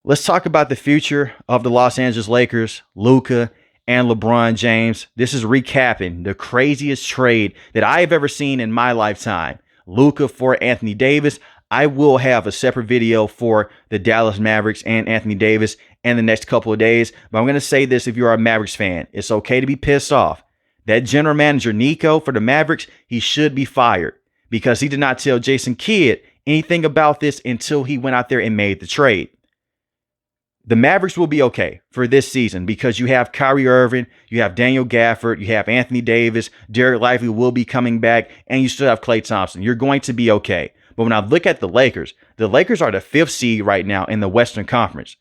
Let's talk about the future of the Los Angeles Lakers, Luka and LeBron James. This is recapping the craziest trade that I have ever seen in my lifetime. Luka for Anthony Davis. I will have a separate video for the Dallas Mavericks and Anthony Davis in the next couple of days. But I'm going to say this: if you're a Mavericks fan, it's okay to be pissed off. That general manager, Nico, for the Mavericks, he should be fired because he did not tell Jason Kidd anything about this until he went out there and made the trade. The Mavericks will be okay for this season because you have Kyrie Irving, you have Daniel Gafford, you have Anthony Davis, Derek Lively will be coming back, and you still have Klay Thompson. You're going to be okay. But when I look at the Lakers are the 5th seed right now in the Western Conference.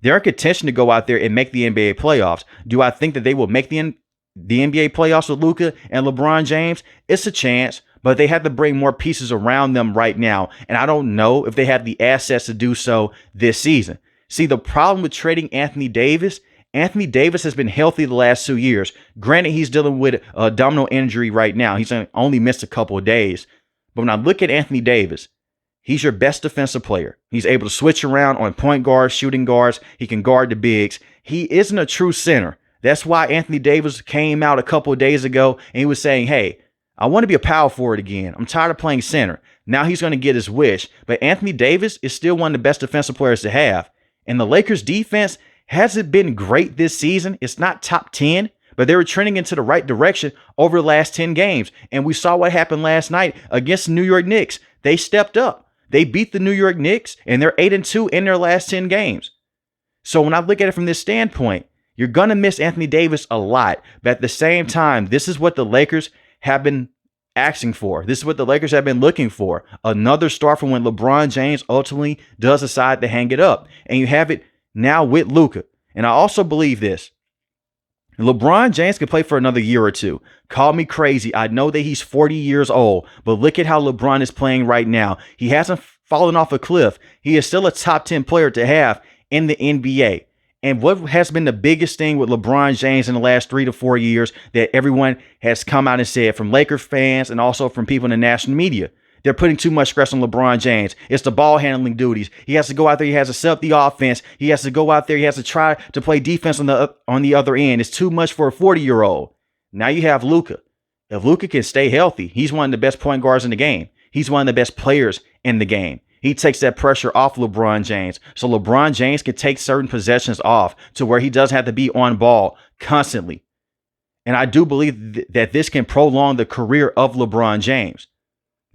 They're in contention to go out there and make the NBA playoffs. Do I think that they will make the NBA playoffs with Luka and LeBron James? It's a chance, but they have to bring more pieces around them right now. And I don't know if they have the assets to do so this season. See, the problem with trading Anthony Davis has been healthy the last 2 years. Granted, he's dealing with a abdominal injury right now. He's only missed a couple of days. But when I look at Anthony Davis, he's your best defensive player. He's able to switch around on point guards, shooting guards. He can guard the bigs. He isn't a true center. That's why Anthony Davis came out a couple of days ago and he was saying, hey, I want to be a power forward again. I'm tired of playing center. Now he's going to get his wish. But Anthony Davis is still one of the best defensive players to have. And the Lakers defense hasn't been great this season. It's not top 10, but they were trending into the right direction over the last 10 games. And we saw what happened last night against the New York Knicks. They stepped up. They beat the New York Knicks, and they're 8-2 in their last 10 games. So when I look at it from this standpoint, you're going to miss Anthony Davis a lot. But at the same time, this is what the Lakers have been asking for. This is what the Lakers have been looking for. Another star for when LeBron James ultimately does decide to hang it up. And you have it now with Luka. And I also believe this. LeBron James could play for another year or two. Call me crazy. I know that he's 40 years old, but look at how LeBron is playing right now. He hasn't fallen off a cliff. He is still a top 10 player to have in the NBA. And what has been the biggest thing with LeBron James in the last 3 to 4 years that everyone has come out and said, from Laker fans and also from people in the national media? They're putting too much stress on LeBron James. It's the ball handling duties. He has to go out there. He has to set up the offense. He has to go out there. He has to try to play defense on the other end. It's too much for a 40-year-old. Now you have Luka. If Luka can stay healthy, he's one of the best point guards in the game. He's one of the best players in the game. He takes that pressure off LeBron James. So LeBron James can take certain possessions off to where he doesn't have to be on ball constantly. And I do believe that this can prolong the career of LeBron James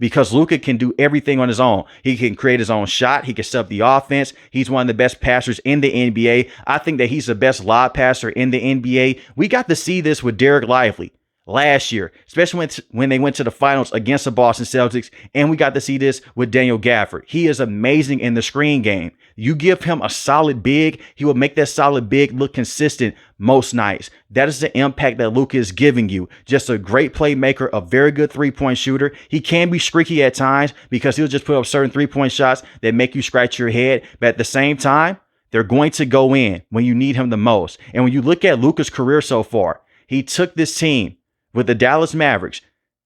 because Luka can do everything on his own. He can create his own shot. He can set up the offense. He's one of the best passers in the NBA. I think that he's the best lob passer in the NBA. We got to see this with Derek Lively last year, especially when they went to the finals against the Boston Celtics. And we got to see this with Daniel Gafford. He is amazing in the screen game. You give him a solid big, he will make that solid big look consistent most nights. That is the impact that Luka is giving you. Just a great playmaker, a very good three-point shooter. He can be streaky at times because he'll just put up certain three-point shots that make you scratch your head. But at the same time, they're going to go in when you need him the most. And when you look at Luka's career so far, he took this team with the Dallas Mavericks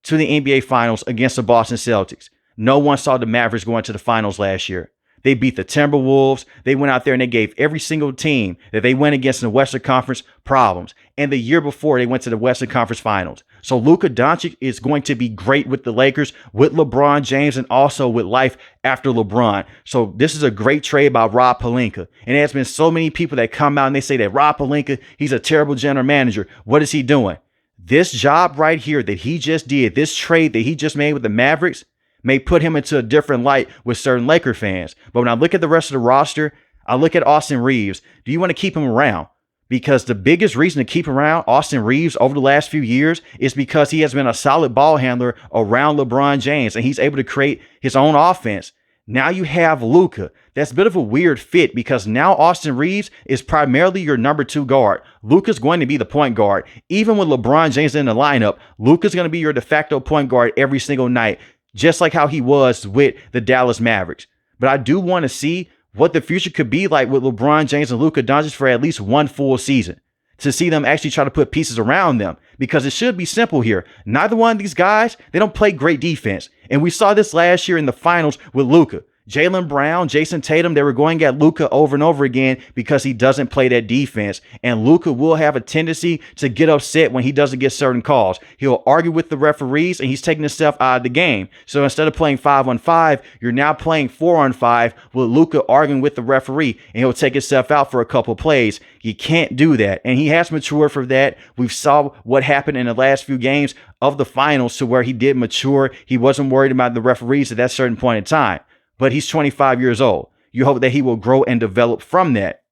to the NBA Finals against the Boston Celtics. No one saw the Mavericks going to the finals last year. They beat the Timberwolves. They went out there and they gave every single team that they went against in the Western Conference problems. And the year before, they went to the Western Conference Finals. So Luka Doncic is going to be great with the Lakers, with LeBron James, and also with life after LeBron. So this is a great trade by Rob Pelinka. And there's been so many people that come out and they say that Rob Pelinka, he's a terrible general manager. What is he doing? This job right here that he just did, this trade that he just made with the Mavericks, may put him into a different light with certain Laker fans. But when I look at the rest of the roster, I look at Austin Reeves. Do you want to keep him around? Because the biggest reason to keep around Austin Reeves over the last few years is because he has been a solid ball handler around LeBron James and he's able to create his own offense. Now you have Luka. That's a bit of a weird fit because now Austin Reeves is primarily your number 2 guard. Luka's going to be the point guard. Even with LeBron James in the lineup, Luka's going to be your de facto point guard every single night, just like how he was with the Dallas Mavericks. But I do want to see what the future could be like with LeBron James and Luka Doncic for at least one full season, to see them actually try to put pieces around them, because it should be simple here. Neither one of these guys, they don't play great defense. And we saw this last year in the finals with Luka. Jaylen Brown, Jason Tatum, they were going at Luka over and over again because he doesn't play that defense. And Luka will have a tendency to get upset when he doesn't get certain calls. He'll argue with the referees and he's taking himself out of the game. So instead of playing 5-on-5, you're now playing 4-on-5 with Luka arguing with the referee, and he'll take himself out for a couple plays. You can't do that. And he has matured for that. We've saw what happened in the last few games of the finals to where he did mature. He wasn't worried about the referees at that certain point in time. But he's 25 years old. You hope that he will grow and develop from that.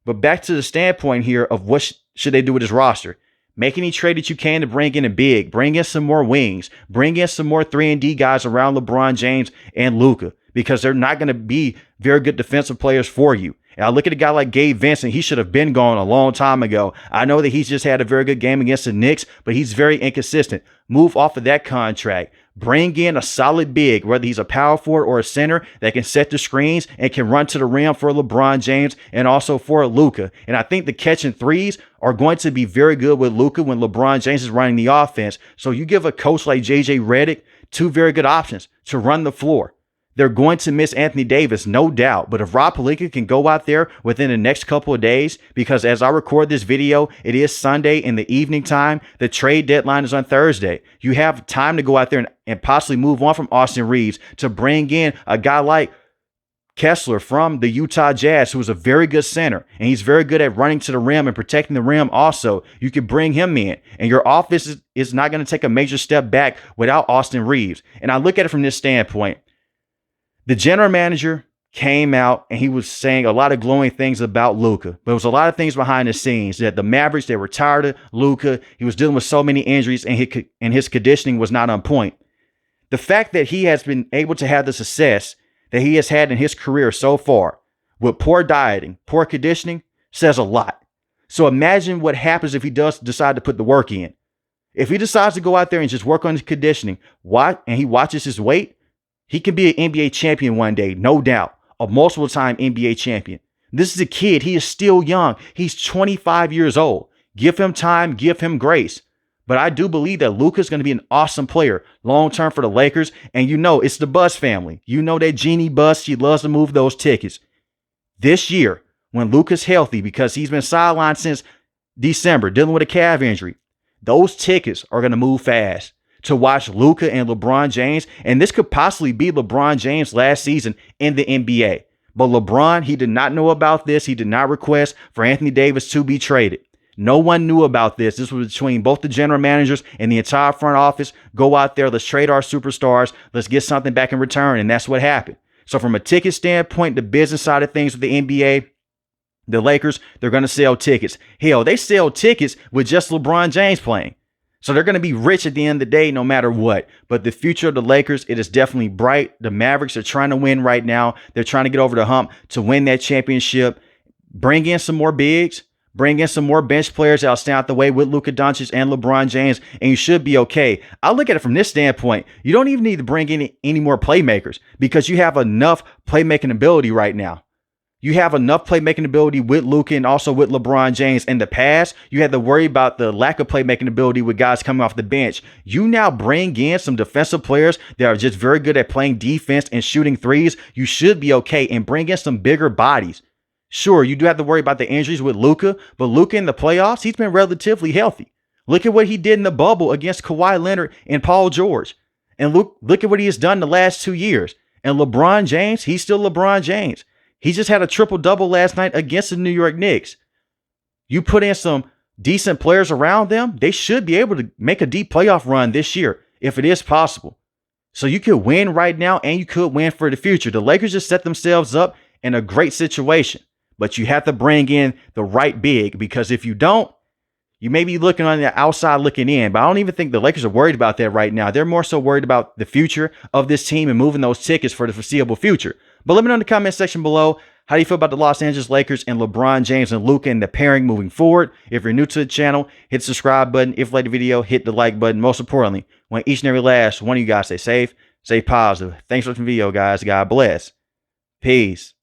But back to the standpoint here of what should they do with his roster. Make any trade that you can to bring in a big, bring in some more wings, bring in some more 3-and-D guys around LeBron James and Luka, because they're not going to be very good defensive players for you. And I look at a guy like Gabe Vincent. He should have been gone a long time ago. I know that he's just had a very good game against the Knicks, but he's very inconsistent. Move off of that contract. Bring in a solid big, whether he's a power forward or a center that can set the screens and can run to the rim for LeBron James and also for Luka. And I think the catching threes are going to be very good with Luka when LeBron James is running the offense. So you give a coach like JJ Redick two very good options to run the floor. They're going to miss Anthony Davis, no doubt. But if Rob Pelinka can go out there within the next couple of days, because as I record this video, it is Sunday in the evening time. The trade deadline is on Thursday. You have time to go out there and possibly move on from Austin Reeves to bring in a guy like Kessler from the Utah Jazz, who is a very good center, and he's very good at running to the rim and protecting the rim also. You could bring him in, and your offense is not going to take a major step back without Austin Reeves. And I look at it from this standpoint. The general manager came out and he was saying a lot of glowing things about Luka, but it was a lot of things behind the scenes that the Mavericks, they were tired of Luka. He was dealing with so many injuries and his conditioning was not on point. The fact that he has been able to have the success that he has had in his career so far with poor dieting, poor conditioning says a lot. So imagine what happens if he does decide to put the work in. If he decides to go out there and just work on his conditioning, and he watches his weight, he can be an NBA champion one day, no doubt. A multiple-time NBA champion. This is a kid. He is still young. He's 25 years old. Give him time. Give him grace. But I do believe that Luka's going to be an awesome player long-term for the Lakers. And you know, it's the Bus family. You know that Jeannie Buss, she loves to move those tickets. This year, when Luka's healthy, because he's been sidelined since December, dealing with a calf injury, those tickets are going to move fast to watch Luka and LeBron James. And this could possibly be LeBron James' last season in the NBA. But LeBron, he did not know about this. He did not request for Anthony Davis to be traded. No one knew about this. This was between both the general managers and the entire front office. Go out there. Let's trade our superstars. Let's get something back in return. And that's what happened. So from a ticket standpoint, the business side of things with the NBA, the Lakers, they're going to sell tickets. Hell, they sell tickets with just LeBron James playing. So they're going to be rich at the end of the day, no matter what. But the future of the Lakers, it is definitely bright. The Mavericks are trying to win right now. They're trying to get over the hump to win that championship. Bring in some more bigs. Bring in some more bench players that'll stay out the way with Luka Doncic and LeBron James, and you should be okay. I look at it from this standpoint. You don't even need to bring in any more playmakers because you have enough playmaking ability right now. You have enough playmaking ability with Luka and also with LeBron James. In the past, you had to worry about the lack of playmaking ability with guys coming off the bench. You now bring in some defensive players that are just very good at playing defense and shooting threes. You should be okay, and bring in some bigger bodies. Sure, you do have to worry about the injuries with Luka, but Luka in the playoffs, he's been relatively healthy. Look at what he did in the bubble against Kawhi Leonard and Paul George. And look at what he has done the last 2 years. And LeBron James, he's still LeBron James. He just had a triple-double last night against the New York Knicks. You put in some decent players around them, they should be able to make a deep playoff run this year, if it is possible. So you could win right now, and you could win for the future. The Lakers just set themselves up in a great situation. But you have to bring in the right big, because if you don't, you may be looking on the outside looking in. But I don't even think the Lakers are worried about that right now. They're more so worried about the future of this team and moving those tickets for the foreseeable future. But let me know in the comment section below, how do you feel about the Los Angeles Lakers and LeBron James and Luka and the pairing moving forward? If you're new to the channel, hit the subscribe button. If you like the video, hit the like button. Most importantly, want each and every last one of you guys stay safe, stay positive. Thanks for watching the video, guys. God bless. Peace.